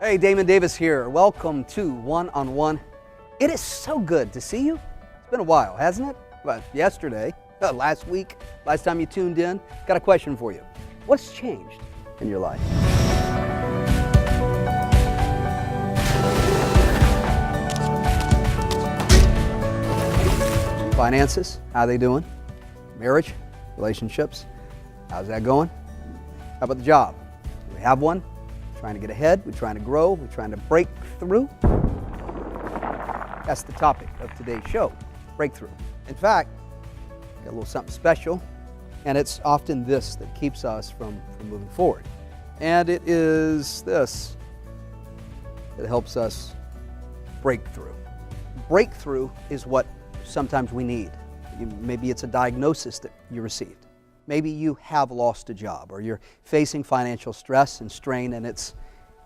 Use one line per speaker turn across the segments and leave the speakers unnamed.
Hey, Damon Davis here. Welcome to One-on-One. It is so good to see you. It's been a while, hasn't it? Well, yesterday, last week, last time you tuned in. Got a question for you. What's changed in your life? Finances, how they doing? Marriage, relationships, how's that going? How about the job? Do we have one? Trying to get ahead, we're trying to grow, we're trying to break through. That's the topic of today's show, breakthrough. In fact, got a little something special, and it's often this that keeps us from moving forward. And it is this that helps us break through. Breakthrough is what sometimes we need. Maybe it's a diagnosis that you received. Maybe you have lost a job, or you're facing financial stress and strain, and it's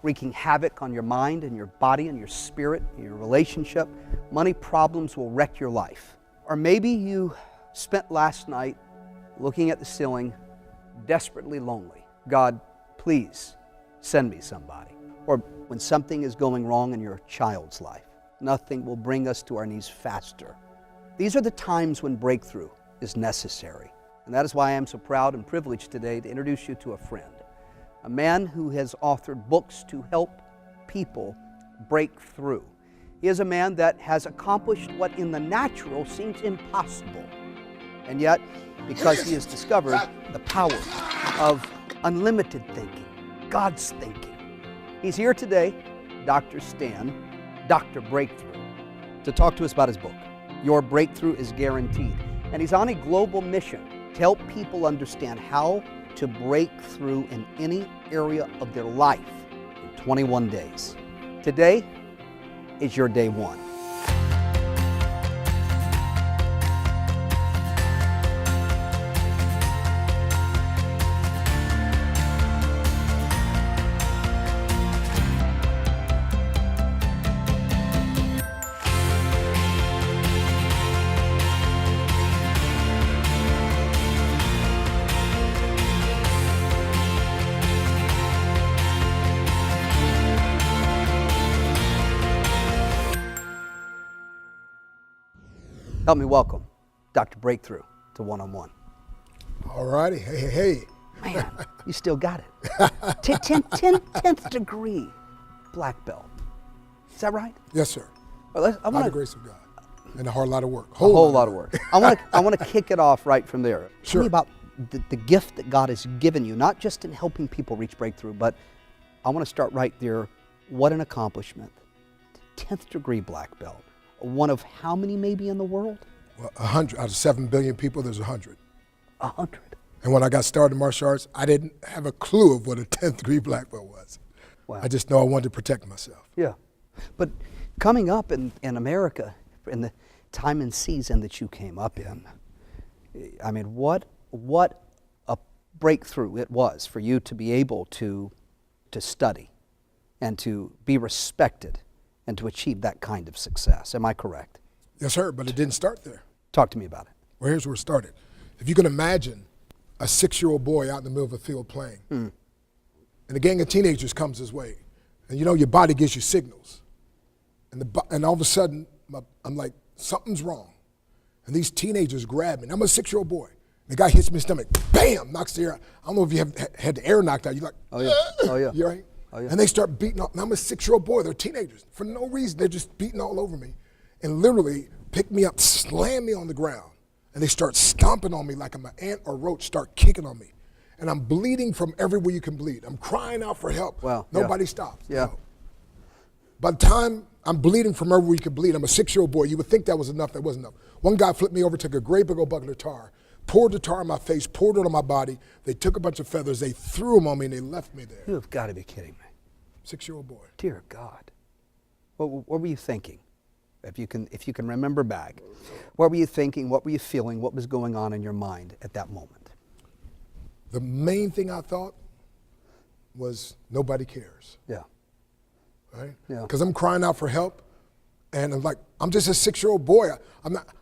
wreaking havoc on your mind and your body and your spirit and your relationship. Money problems will wreck your life. Or maybe you spent last night looking at the ceiling, desperately lonely. God, please send me somebody. Or when something is going wrong in your child's life, nothing will bring us to our knees faster. These are the times when breakthrough is necessary. And that is why I am so proud and privileged today to introduce you to a friend, a man who has authored books to help people break through. He is a man that has accomplished what in the natural seems impossible. And yet, because he has discovered the power of unlimited thinking, God's thinking, he's here today, Dr. Stan, Dr. Breakthrough, to talk to us about his book, Your Breakthrough is Guaranteed. And he's on a global mission to help people understand how to break through in any area of their life in 21 days. Today is your day one. Help me welcome Dr. Breakthrough to One-on-One.
All righty. Hey.
Man, you still got it. 10th degree black belt. Is that right?
Yes, sir.
Well,
By the grace of God. And a hard lot of work.
A whole lot of work. I want to kick it off right from there.
Sure.
Tell me about the gift that God has given you, not just in helping people reach breakthrough, but I want to start right there. What an accomplishment. 10th degree black belt. One of how many maybe in the world?
Well, 100. Out of 7 billion people, there's 100.
100.
And when I got started in martial arts, I didn't have a clue of what a 10th degree black belt was.
Wow.
I just know I wanted to protect myself.
Yeah. But coming up in America, in the time and season that you came up in, I mean, what a breakthrough it was for you to be able to study and to be respected and to achieve that kind of success. Am I correct?
Yes, sir, but it didn't start there.
Talk to me about it.
Well, here's where it started. If you can imagine a 6-year-old boy out in the middle of a field playing, and a gang of teenagers comes his way, and you know your body gives you signals, and all of a sudden, I'm like, something's wrong. And these teenagers grab me, and I'm a 6-year-old boy. The guy hits me in the stomach, bam, knocks the air out. I don't know if you have had the air knocked out. You're like,
oh yeah, oh yeah.
You right?
Oh, yeah.
And they start beating up. And I'm a 6-year-old boy. They're teenagers. For no reason, they're just beating all over me. And literally pick me up, slam me on the ground. And they start stomping on me like I'm an ant or roach, start kicking on me. And I'm bleeding from everywhere you can bleed. I'm crying out for help.
Wow.
Nobody stops.
Yeah.
No. By the time I'm bleeding from everywhere you can bleed, I'm a 6-year-old boy. You would think that was enough. That wasn't enough. One guy flipped me over, took a great big old bucket of tar, poured the tar on my face, poured it on my body. They took a bunch of feathers, they threw them on me, and they left me there.
You have got to be kidding me.
6-year-old boy.
Dear God, what were you thinking? If you can remember back, what were you thinking? What were you feeling? What was going on in your mind at that moment?
The main thing I thought was nobody cares.
Yeah.
Right?
Yeah.
Because I'm crying out for help, and I'm like, I'm just a 6-year-old boy.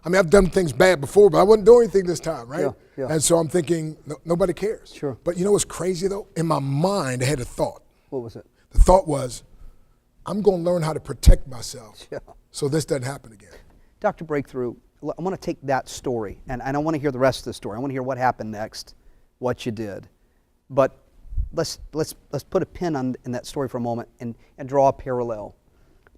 I've done things bad before, but I wasn't doing anything this time, right?
Yeah, yeah.
And so I'm thinking, nobody cares.
Sure.
But you know what's crazy though? In my mind, I had a thought.
What was it?
The thought was, I'm going to learn how to protect myself so this doesn't happen again.
Dr. Breakthrough, I want to take that story, and I want to hear the rest of the story. I want to hear what happened next, what you did. But let's put a pin in that story for a moment and draw a parallel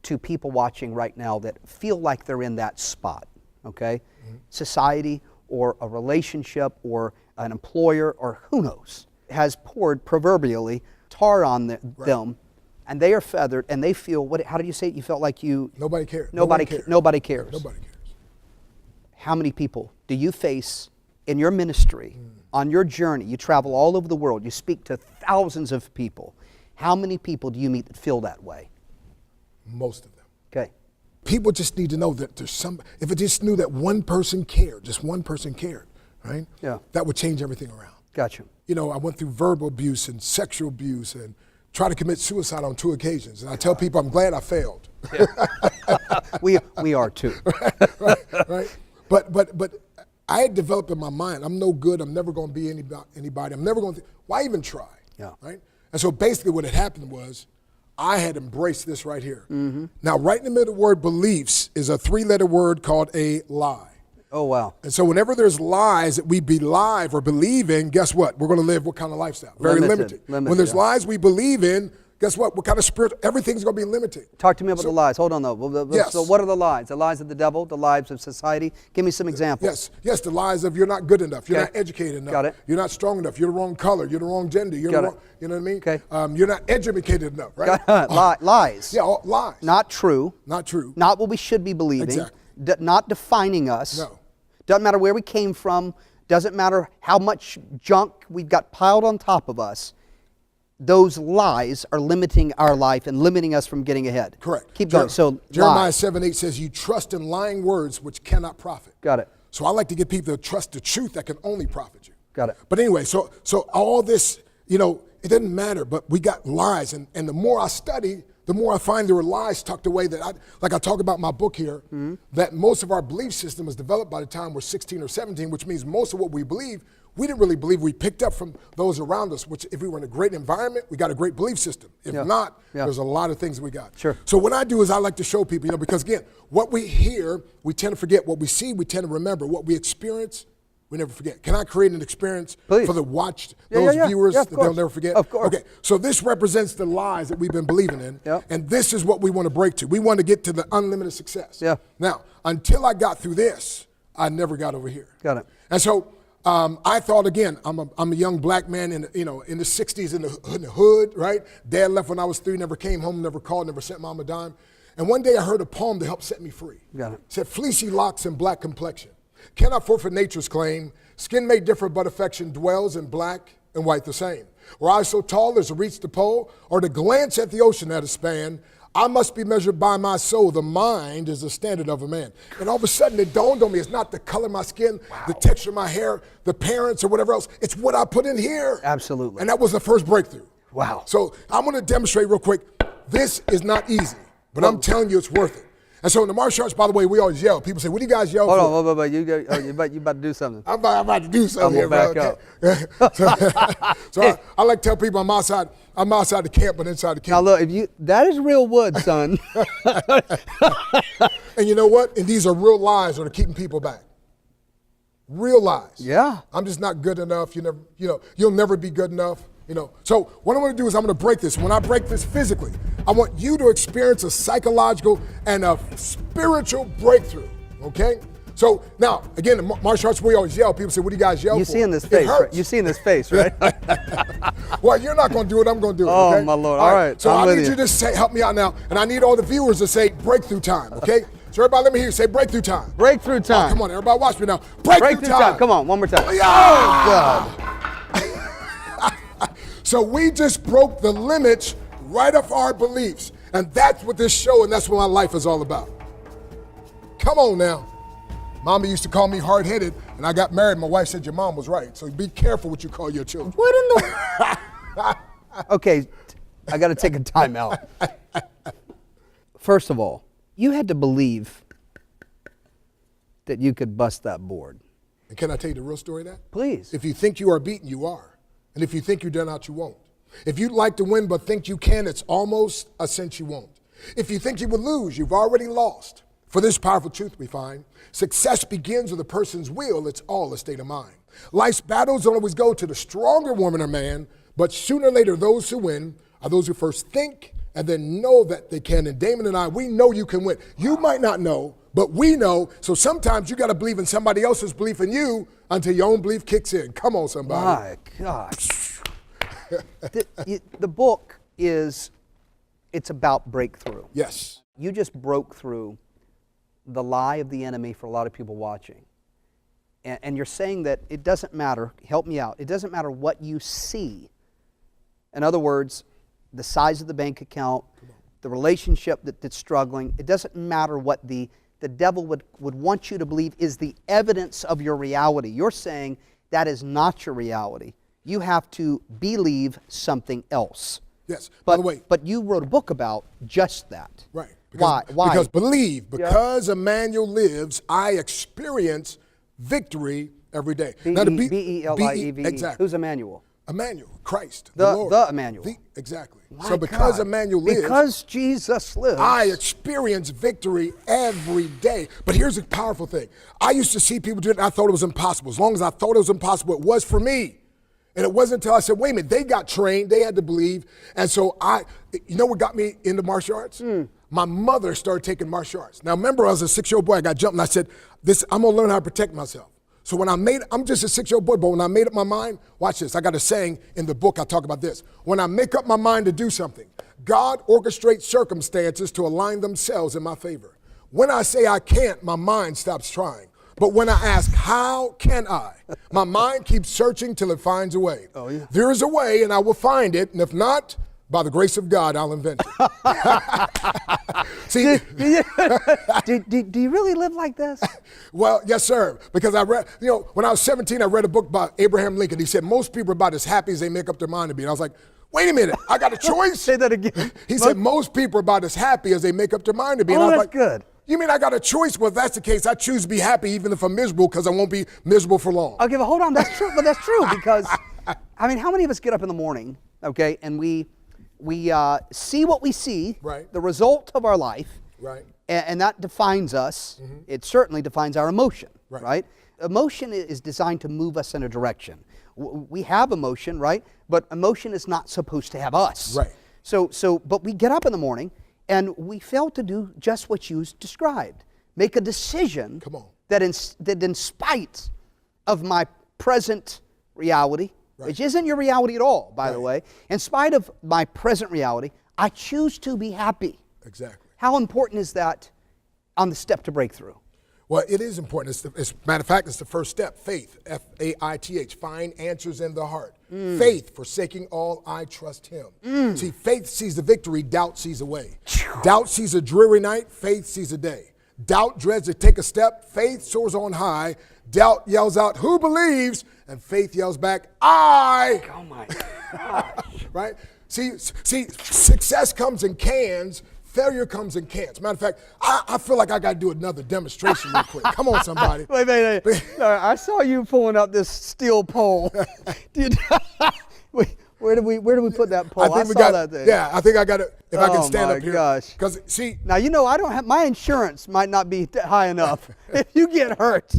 to people watching right now that feel like they're in that spot, okay? Mm-hmm. Society or a relationship or an employer or who knows has poured proverbially tar on them, and they are feathered and they feel, how did you say it? You felt like you...
Nobody cares.
Nobody cares.
Nobody cares.
How many people do you face in your ministry, on your journey? You travel all over the world. You speak to thousands of people. How many people do you meet that feel that way?
Most of them.
Okay.
People just need to know that there's if it just knew that one person cared, just one person cared, right?
Yeah.
That would change everything around.
Gotcha.
You know, I went through verbal abuse and sexual abuse and tried to commit suicide on 2 occasions. And I tell people I'm glad I failed.
Yeah. we are too.
right. But I had developed in my mind, I'm no good, I'm never going to be anybody, I'm never going to, why even try?
Yeah.
Right? And so basically what had happened was I had embraced this right here.
Mm-hmm.
Now, right in the middle of the word beliefs is a 3-letter word called a lie.
Oh, wow.
And so whenever there's lies that we believe or believe in, guess what? We're going to live what kind of lifestyle? Very limited. When there's lies we believe in, guess what? What kind of spirit? Everything's going to be limited.
Talk to me about the lies. Hold on, though.
Yes.
So what are the lies? The lies of the devil, the lies of society? Give me some examples.
Yes, the lies of you're not good enough, you're not educated enough,
Got it.
You're not strong enough, you're the wrong color, you're the wrong gender, you're
Got
the
it.
wrong, you know what I mean?
Okay.
You're not educated enough, right?
Lies.
Yeah, lies.
Not true.
Not true.
Not what we should be believing.
Exactly.
Not defining us.
No.
Doesn't matter where we came from. Doesn't matter how much junk we've got piled on top of us. Those lies are limiting our life and limiting us from getting ahead.
Correct.
Keep going. So
Jeremiah 7:8 says, you trust in lying words which cannot profit.
Got it.
So I like to get people to trust the truth that can only profit you.
Got it.
But anyway, so all this, you know, it doesn't matter, but we got lies. And the more I study, the more I find there were lies tucked away that I talk about in my book here, that most of our belief system was developed by the time we're 16 or 17, which means most of what we believe, we didn't really believe. We picked up from those around us, which if we were in a great environment, we got a great belief system. If not, there's a lot of things we got.
Sure.
So what I do is I like to show people, you know, because again, what we hear, we tend to forget. What we see, we tend to remember. What we experience, we never forget. Can I create an experience for the those viewers that they'll never forget?
Of course.
Okay, so this represents the lies that we've been believing in, and this is what we want to break to. We want to get to the unlimited success.
Yeah.
Now, until I got through this, I never got over here.
Got it.
And so I thought, again, I'm a young black man in the 60s in the hood, right? Dad left when I was 3, never came home, never called, never sent mom a dime. And one day I heard a poem to help set me free.
Got it.
It said, fleecy locks and black complexion cannot forfeit nature's claim. Skin may differ, but affection dwells in black and white the same. Were I so tall as to reach the pole, or to glance at the ocean at a span, I must be measured by my soul. The mind is the standard of a man. And all of a sudden it dawned on me, it's not the color of my skin, the texture of my hair, the parents or whatever else. It's what I put in here.
Absolutely.
And that was the first breakthrough.
Wow.
So I'm going to demonstrate real quick. This is not easy, but I'm telling you it's worth it. And so in the martial arts, by the way, we always yell. People say, what do you guys yell for?
Hold on, you about to do something.
I'm about to do something here,
back
bro.
up.
So I like to tell people I'm outside the camp, but inside the camp.
Now look, that is real wood, son.
And you know what? And these are real lies that are keeping people back. Real lies.
Yeah.
I'm just not good enough. You'll never be good enough. So what I'm going to do is I'm going to break this. When I break this physically, I want you to experience a psychological and a spiritual breakthrough, okay? So now, again, in martial arts, we always yell. People say, what do you guys yell for?
You see in this face, right? You see in this face, right?
Well, you're not going to do it. I'm going to do it,
oh,
okay?
My Lord. All right.
So I need you to say, help me out now, and I need all the viewers to say breakthrough time, okay? So everybody, let me hear you say breakthrough time.
Breakthrough time.
Oh, come on, everybody watch me now. Breakthrough time.
Come on, one more time.
Yeah.
Oh, God.
So we just broke the limits right off our beliefs. And that's what this show and that's what my life is all about. Come on now. Mama used to call me hard-headed, and I got married. My wife said your mom was right. So be careful what you call your children.
What in the... Okay, I got to take a time out. First of all, you had to believe that you could bust that board.
And can I tell you the real story of that?
Please.
If you think you are beaten, you are. And if you think you're done out, you won't. If you'd like to win but think you can, it's almost a cinch you won't. If you think you will lose, you've already lost. For this powerful truth we find, success begins with a person's will. It's all a state of mind. Life's battles don't always go to the stronger woman or man, but sooner or later those who win are those who first think and then know that they can. And Damon and I, we know you can win. You might not know, but we know. So sometimes you got to believe in somebody else's belief in you until your own belief kicks in. Come on, somebody.
My gosh. The book it's about breakthrough.
Yes.
You just broke through the lie of the enemy for a lot of people watching. And you're saying that it doesn't matter, help me out, it doesn't matter what you see. In other words, the size of the bank account, the relationship that's struggling, it doesn't matter what the devil would want you to believe is the evidence of your reality. You're saying that is not your reality. You have to believe something else.
Yes.
But,
by the way,
but you wrote a book about just that.
Right.
Why?
Because because Emmanuel lives, I experience victory every day.
B-E-L-I-E-V-E.
Exactly.
Who's Emmanuel?
Emmanuel, Christ, the Lord.
The Emmanuel.
Exactly.
My
So because
God.
Emmanuel lives,
because Jesus lives,
I experience victory every day. But here's the powerful thing. I used to see people do it and I thought it was impossible. As long as I thought it was impossible, it was for me. And it wasn't until I said, wait a minute, they got trained, they had to believe. And so you know what got me into martial arts? My mother started taking martial arts. Now remember, I was a 6-year-old boy, I got jumped and I said, I'm gonna learn how to protect myself. So when I'm just a 6-year-old boy, but when I made up my mind, watch this, I got a saying in the book, I talk about this. When I make up my mind to do something, God orchestrates circumstances to align themselves in my favor. When I say I can't, my mind stops trying. But when I ask, how can I? My mind keeps searching till it finds a way.
Oh, yeah.
There is a way and I will find it. And if not, by the grace of God, I'll invent it. See,
do you really live like this?
Well, yes, sir. Because I read, when I was 17, I read a book by Abraham Lincoln. He said, most people are about as happy as they make up their mind to be. And I was like, wait a minute, I got a choice?
Say that again.
He said, most people are about as happy as they make up their mind to be.
Oh,
and I was
that's
like,
good.
You mean I got a choice? Well, if that's the case, I choose to be happy even if I'm miserable because I won't be miserable for long.
Okay, but hold on, that's true. But that's true because, I mean, how many of us get up in the morning, okay, and we see what we see,
right,
the result of our life,
right,
and that defines us. Mm-hmm. It certainly defines our emotion, right? Emotion is designed to move us in a direction. We have emotion, right? But emotion is not supposed to have us.
Right.
But we get up in the morning and we fail to do just what you described. Make a decision that in spite of my present reality, which isn't your reality at all, by the way, in spite of my present reality, I choose to be happy.
Exactly.
How important is that on the step to breakthrough?
Well, it is important. Matter of fact, it's the first step. Faith, F-A-I-T-H, find answers in the heart. Faith, forsaking all, I trust him. See, faith sees the victory, doubt sees a way. Doubt sees a dreary night, faith sees a day. Doubt dreads to take a step, faith soars on high. Doubt yells out, who believes? And faith yells back, I.
Oh my gosh.
Right? See, success comes in cans. Failure comes in cans. Matter of fact, I feel like I got to do another demonstration real quick. Come on, somebody.
Wait. I saw you pulling up this steel pole. Where do we put that pole? I saw that thing.
Yeah, I think I got it. If I can stand up here.
Oh my gosh.
Because see.
Now, I don't have, my insurance might not be high enough if you get hurt.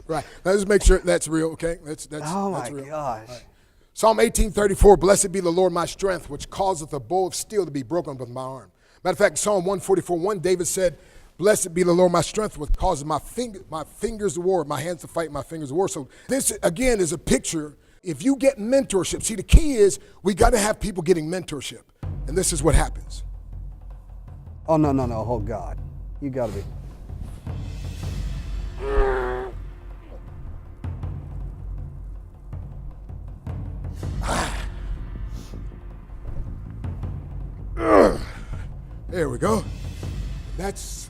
Right. Let's make sure that's real, okay? That's
oh my
real.
Gosh.
Right. Psalm 18:34, blessed be the Lord my strength, which causeth a bow of steel to be broken with my arm. Matter of fact, Psalm 144:1, David said, blessed be the Lord my strength, which causes my fingers to war, my hands to fight, my fingers to war. So this, again, is a picture. If you get mentorship, see, the key is we got to have people getting mentorship. And this is what happens.
Oh, no. Oh, God. You got to be.
There we go. That's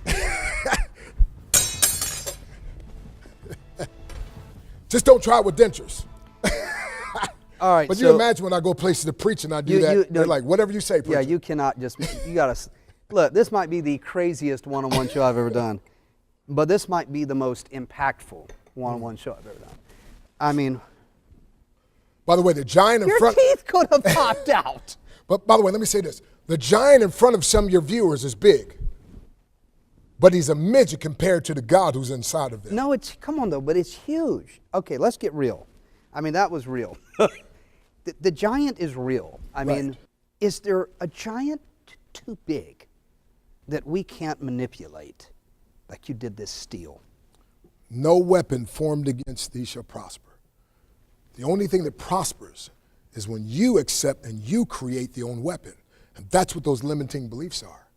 just don't try it with dentures.
All right.
But you imagine when I go places to preach and I do that, they're like, whatever you say, preacher.
Yeah, you cannot just, you got to, look, this might be the craziest one-on-one show I've ever done, but this might be the most impactful one-on-one show I've ever done. I mean.
By the way, the giant in front.
Your teeth could have popped out.
But by the way, let me say this. The giant in front of some of your viewers is big, but he's a midget compared to the God who's inside of them.
No, come on though, but it's huge. Okay, let's get real. I mean, that was real. The giant is real. I mean, is there a giant too big that we can't manipulate like you did this steel?
No weapon formed against thee shall prosper. The only thing that prospers is when you accept and you create the own weapon. And that's what those limiting beliefs are.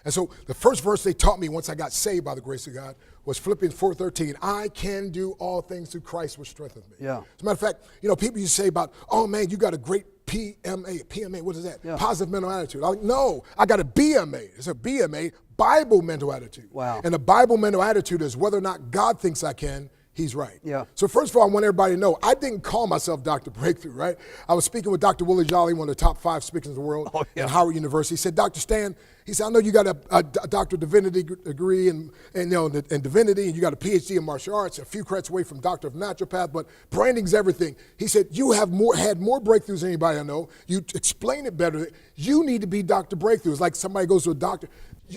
And so the first verse they taught me once I got saved by the grace of God was Philippians 4:13. I can do all things through Christ which strengthens me.
Yeah.
As a matter of fact, people used to say about, oh man, you got a great PMA, what is that?
Yeah.
Positive mental attitude. I'm like, no, I got a BMA. It's a BMA, Bible mental attitude.
Wow.
And the Bible mental attitude is whether or not God thinks I can, he's right.
Yeah.
So first of all, I want everybody to know, I didn't call myself Dr. Breakthrough, right? I was speaking with Dr. Willie Jolly, one of the top 5 speakers in the world at Howard University. He said, Dr. Stan, he said, I know you got a Doctor of Divinity degree in divinity, and you got a PhD in martial arts, a few credits away from Doctor of Naturopath, but branding's everything. He said, you have had more breakthroughs than anybody I know. You explain it better. You need to be Dr. Breakthrough. It's like somebody goes to a doctor.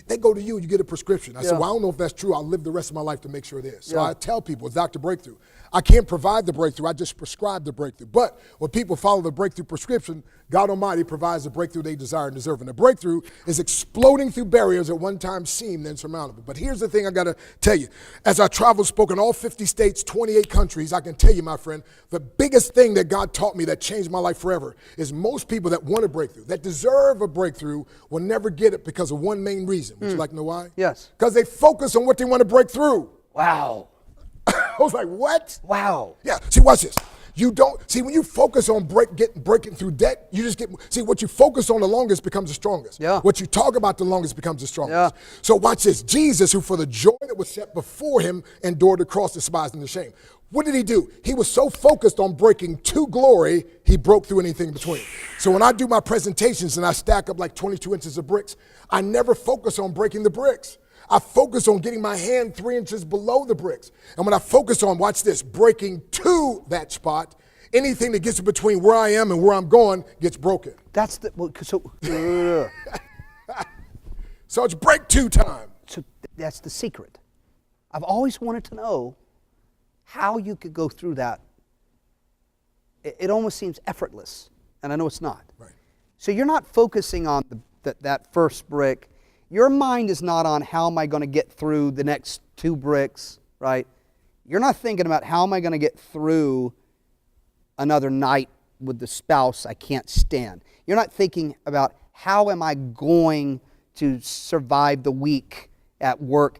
They go to you and you get a prescription. I said, well, I don't know if that's true. I'll live the rest of my life to make sure it is. So I tell people, it's Dr. Breakthrough. I can't provide the breakthrough. I just prescribe the breakthrough. But when people follow the breakthrough prescription, God Almighty provides the breakthrough they desire and deserve. And the breakthrough is exploding through barriers that one time seemed insurmountable. But here's the thing I got to tell you. As I traveled, spoke in all 50 states, 28 countries, I can tell you, my friend, the biggest thing that God taught me that changed my life forever is most people that want a breakthrough, that deserve a breakthrough, will never get it because of one main reason. Would you like to know why?
Yes.
Because they focus on what they want to break through.
Wow.
I was like, what?
Wow.
Yeah, see, watch this. You don't, see, when you focus on breaking through debt, you just see, what you focus on the longest becomes the strongest.
Yeah.
What you talk about the longest becomes the strongest.
Yeah.
So watch this. Jesus, who for the joy that was set before him endured the cross, despising the shame. What did he do? He was so focused on breaking to glory, he broke through anything in between. So when I do my presentations and I stack up like 22 inches of bricks, I never focus on breaking the bricks. I focus on getting my hand 3 inches below the bricks. And when I focus on, watch this, breaking to that spot, anything that gets in between where I am and where I'm going gets broken.
That's the,
So it's break to time.
So that's the secret. I've always wanted to know how you could go through that. It almost seems effortless, and I know it's not.
Right.
So you're not focusing on that first brick. Your mind is not on how am I going to get through the next 2 bricks, right? You're not thinking about how am I going to get through another night with the spouse I can't stand. You're not thinking about how am I going to survive the week at work.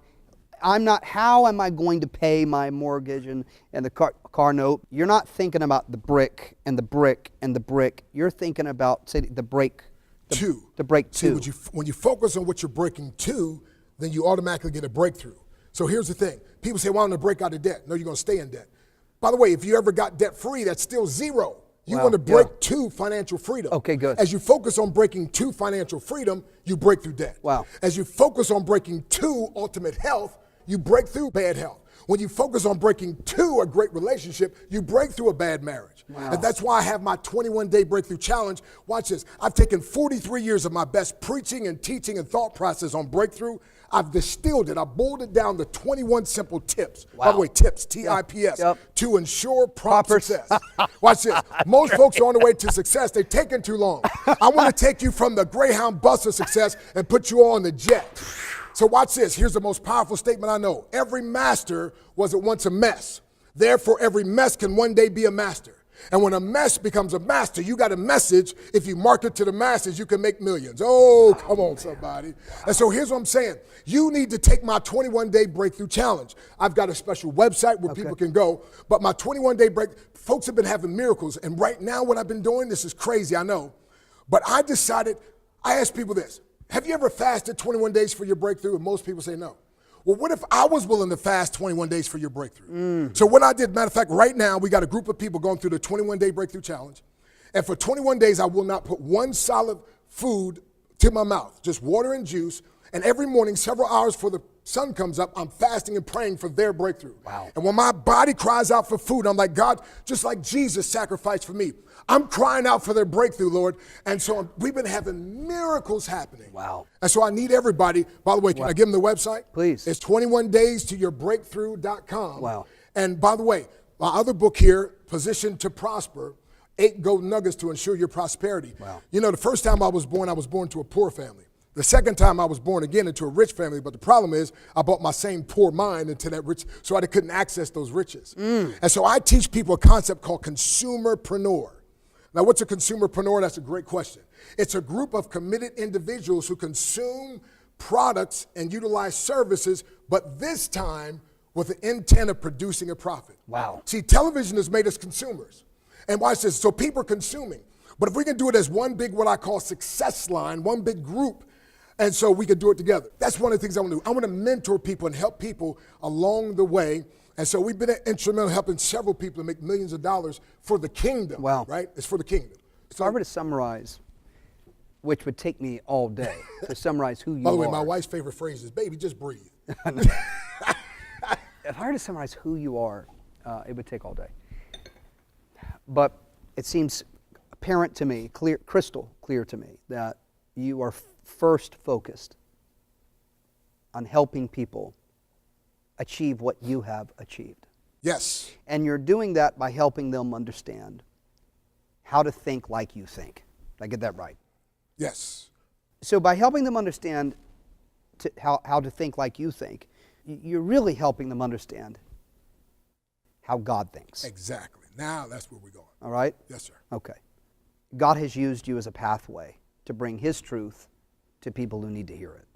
How am I going to pay my mortgage and the car note? You're not thinking about the brick and the brick and the brick. You're thinking about, say, the break two. The break two.
See, when you focus on what you're breaking to, then you automatically get a breakthrough. So here's the thing. People say, well, I'm going to break out of debt. No, you're going to stay in debt. By the way, if you ever got debt free, that's still zero. You want to break to financial freedom.
Okay, good.
As you focus on breaking to financial freedom, you break through debt.
Wow.
As you focus on breaking to ultimate health, you break through bad health. When you focus on breaking to a great relationship, you break through a bad marriage.
Wow.
And that's why I have my 21-day breakthrough challenge. Watch this. I've taken 43 years of my best preaching and teaching and thought process on breakthrough. I've distilled it. I boiled it down to 21 simple tips.
Wow.
By the way, tips, T-I-P-S,
Yep.
to ensure proper success. Watch this. Most folks are on the way to success. They're taking too long. I want to take you from the Greyhound bus of success and put you on the jet. So watch this. Here's the most powerful statement I know. Every master was at once a mess. Therefore, every mess can one day be a master. And when a mess becomes a master, you got a message. If you market to the masses, you can make millions. Oh, come on, somebody. And so here's what I'm saying. You need to take my 21-day breakthrough challenge. I've got a special website where people can go. But my 21-day break, folks have been having miracles. And right now what I've been doing, this is crazy, I know. But I decided, I asked people this. Have you ever fasted 21 days for your breakthrough? And most people say no. Well, what if I was willing to fast 21 days for your breakthrough? So what I did, matter of fact, right now, we got a group of people going through the 21-day breakthrough challenge. And for 21 days, I will not put one solid food to my mouth, just water and juice. And every morning, several hours before the sun comes up, I'm fasting and praying for their breakthrough.
Wow.
And when my body cries out for food, I'm like, God, just like Jesus sacrificed for me, I'm crying out for their breakthrough, Lord. And so we've been having miracles happening.
Wow.
And so I need everybody, by the way, can I give them the website?
Please.
It's 21daystoyourbreakthrough.com.
Wow.
And by the way, my other book here, Positioned to Prosper, 8 Golden Nuggets to Ensure Your Prosperity.
Wow.
You know, the first time I was born to a poor family. The second time I was born again into a rich family, but the problem is I brought my same poor mind into that rich, so I couldn't access those riches. And so I teach people a concept called consumerpreneur. Now, what's a consumerpreneur? That's a great question. It's a group of committed individuals who consume products and utilize services, but this time with the intent of producing a profit.
Wow.
See, television has made us consumers. And watch this, so people are consuming. But if we can do it as one big, what I call success line, one big group, and so we can do it together. That's one of the things I want to do. I want to mentor people and help people along the way. And so we've been instrumental in helping several people to make millions of dollars for the kingdom.
Wow.
Right? It's for the kingdom.
If I were to summarize, which would take me all day, to summarize who you are.
By the way, my wife's favorite phrase is, baby, just breathe.
If I were to summarize who you are, it would take all day. But it seems apparent to me, crystal clear to me, that you are first focused on helping people achieve what you have achieved.
Yes.
And you're doing that by helping them understand how to think like you think. Did I get that right?
Yes.
So by helping them understand how to think like you think, you're really helping them understand how God thinks.
Exactly. Now that's where we're going.
All right?
Yes, sir.
Okay. God has used you as a pathway to bring His truth to people who need to hear it.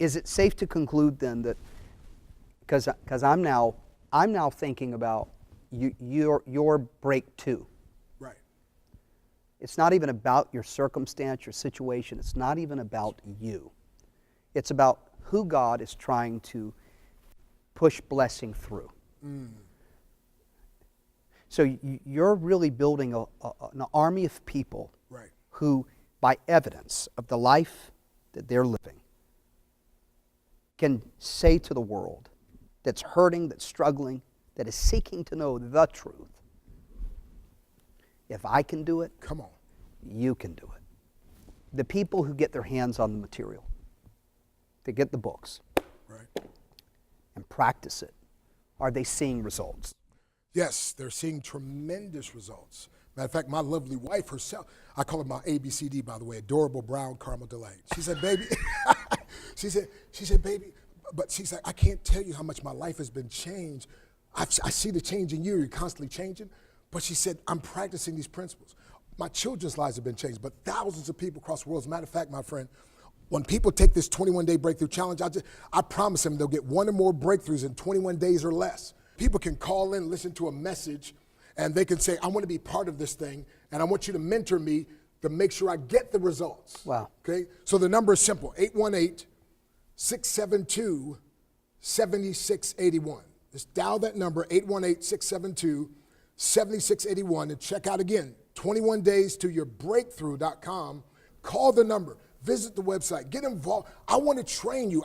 Is it safe to conclude then that, because I'm now thinking about your breakthrough.
Right.
It's not even about your circumstance, your situation. It's not even about you. It's about who God is trying to push blessing through. So you're really building an army of people
Right.
who, by evidence of the life that they're living, can say to the world that's hurting, that's struggling, that is seeking to know the truth, if I can do it,
Come on.
you can do it. The people who get their hands on the material, they get the books,
Right.
and practice it, are they seeing results?
Yes, they're seeing tremendous results. Matter of fact, my lovely wife herself, I call her my ABCD, by the way, adorable brown caramel delight. She said, baby, she said, baby, but she's like, I can't tell you how much my life has been changed. I see the change in you, you're constantly changing. But she said, I'm practicing these principles. My children's lives have been changed, but thousands of people across the world. As a matter of fact, my friend, when people take this 21-day breakthrough challenge, I promise them they'll get one or more breakthroughs in 21 days or less. People can call in, listen to a message, and they can say, I want to be part of this thing, and I want you to mentor me to make sure I get the results.
Wow.
Okay? So the number is simple, 818-672-7681. Just dial that number, 818-672-7681, and check out again, 21daystoyourbreakthrough.com. Call the number, visit the website, get involved. I want to train you.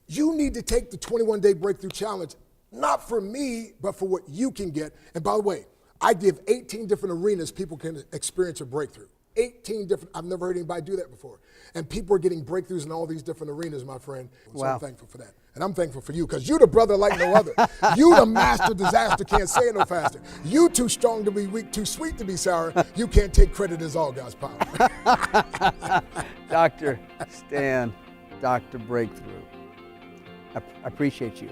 You need to take the 21-day breakthrough challenge, not for me, but for what you can get. And by the way, I give 18 different arenas people can experience a breakthrough. 18 different, I've never heard anybody do that before. And people are getting breakthroughs in all these different arenas, my friend. So
Wow.
I'm thankful for that. And I'm thankful for you, because you the brother like no other. You the master disaster, can't say it no faster. You too strong to be weak, too sweet to be sour. You can't take credit as all God's power.
Dr. Stan, Dr. Breakthrough, I appreciate you.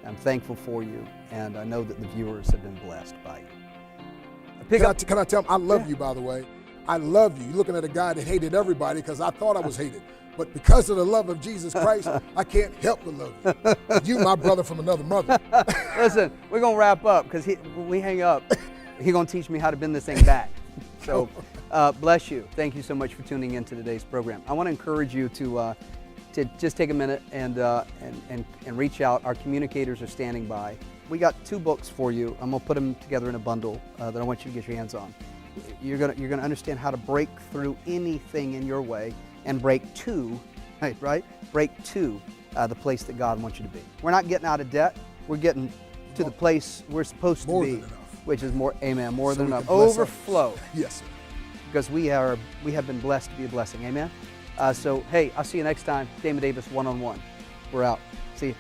I'm thankful for you, and I know that the viewers have been blessed by you.
Can I tell them, I love you, by the way. I love you. You're looking at a guy that hated everybody because I thought I was hated. But because of the love of Jesus Christ, I can't help but love you. You, my brother from another mother.
Listen, we're going to wrap up, because when we hang up, he's going to teach me how to bend this thing back. So bless you. Thank you so much for tuning in to today's program. I want to encourage you to just take a minute and reach out. Our communicators are standing by. We got 2 books for you. I'm going to put them together in a bundle that I want you to get your hands on. You're going to understand how to break through anything in your way and break to, right? Break to the place that God wants you to be. We're not getting out of debt. We're getting to the place we're supposed to be.
More than enough.
which is more, amen, more
So
than
we
enough.
can bless
Overflow.
others. Yes, sir.
Because we have been blessed to be a blessing. Amen. So hey, I'll see you next time. Damon Davis, one-on-one. We're out. See you.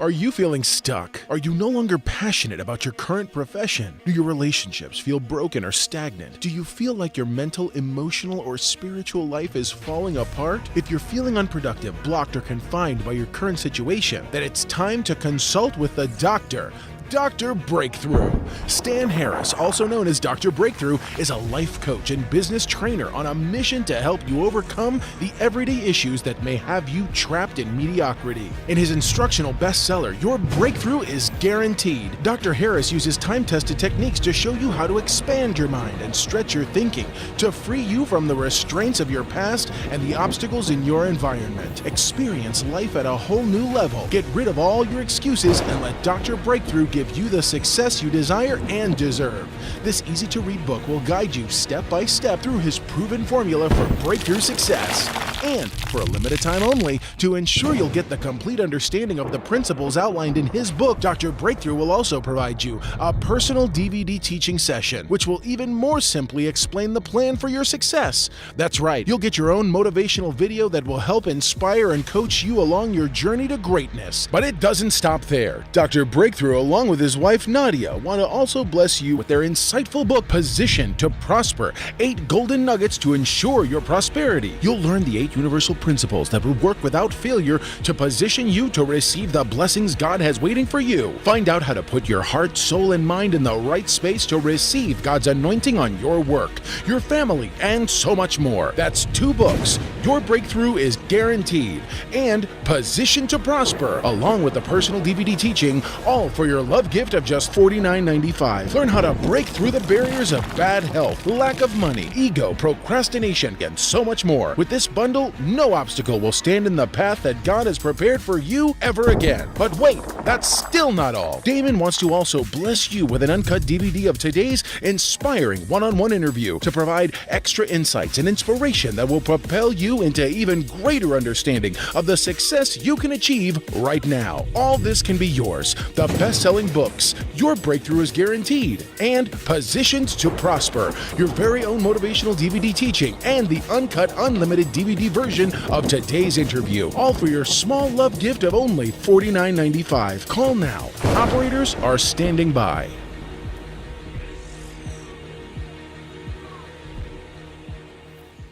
Are you feeling stuck? Are you no longer passionate about your current profession? Do your relationships feel broken or stagnant? Do you feel like your mental, emotional, or spiritual life is falling apart? If you're feeling unproductive, blocked, or confined by your current situation, then it's time to consult with the doctor. Dr. Breakthrough. Stan Harris, also known as Dr. Breakthrough, is a life coach and business trainer on a mission to help you overcome the everyday issues that may have you trapped in mediocrity. In his instructional bestseller, Your Breakthrough is Guaranteed, Dr. Harris uses time-tested techniques to show you how to expand your mind and stretch your thinking to free you from the restraints of your past and the obstacles in your environment. Experience life at a whole new level. Get rid of all your excuses and let Dr. Breakthrough give you the success you desire and deserve. This easy-to-read book will guide you step by step through his proven formula for breakthrough success. And for a limited time only, to ensure you'll get the complete understanding of the principles outlined in his book, Dr. Breakthrough will also provide you a personal DVD teaching session, which will even more simply explain the plan for your success. That's right, you'll get your own motivational video that will help inspire and coach you along your journey to greatness. But it doesn't stop there. Dr. Breakthrough, along with his wife Nadia, want to also bless you with their insightful book, Positioned to Prosper, 8 golden nuggets to ensure your prosperity. You'll learn the 8 universal principles that will work without failure to position you to receive the blessings God has waiting for you. Find out how to put your heart, soul, and mind in the right space to receive God's anointing on your work, your family, and so much more. That's 2 books. Your Breakthrough is Guaranteed and Positioned to Prosper, along with the personal DVD teaching, all for your love gift of just $49.95. Learn how to break through the barriers of bad health, lack of money, ego, procrastination, and so much more. With this bundle, no obstacle will stand in the path that God has prepared for you ever again. But wait, that's still not all. Damon wants to also bless you with an uncut DVD of today's inspiring one-on-one interview to provide extra insights and inspiration that will propel you into even greater understanding of the success you can achieve right now. All this can be yours. The best-selling books, Your Breakthrough is Guaranteed, and Positioned to Prosper, your very own motivational DVD teaching, and the uncut unlimited DVD version of today's interview, all for your small love gift of only $49.95. Call now. Operators are standing by.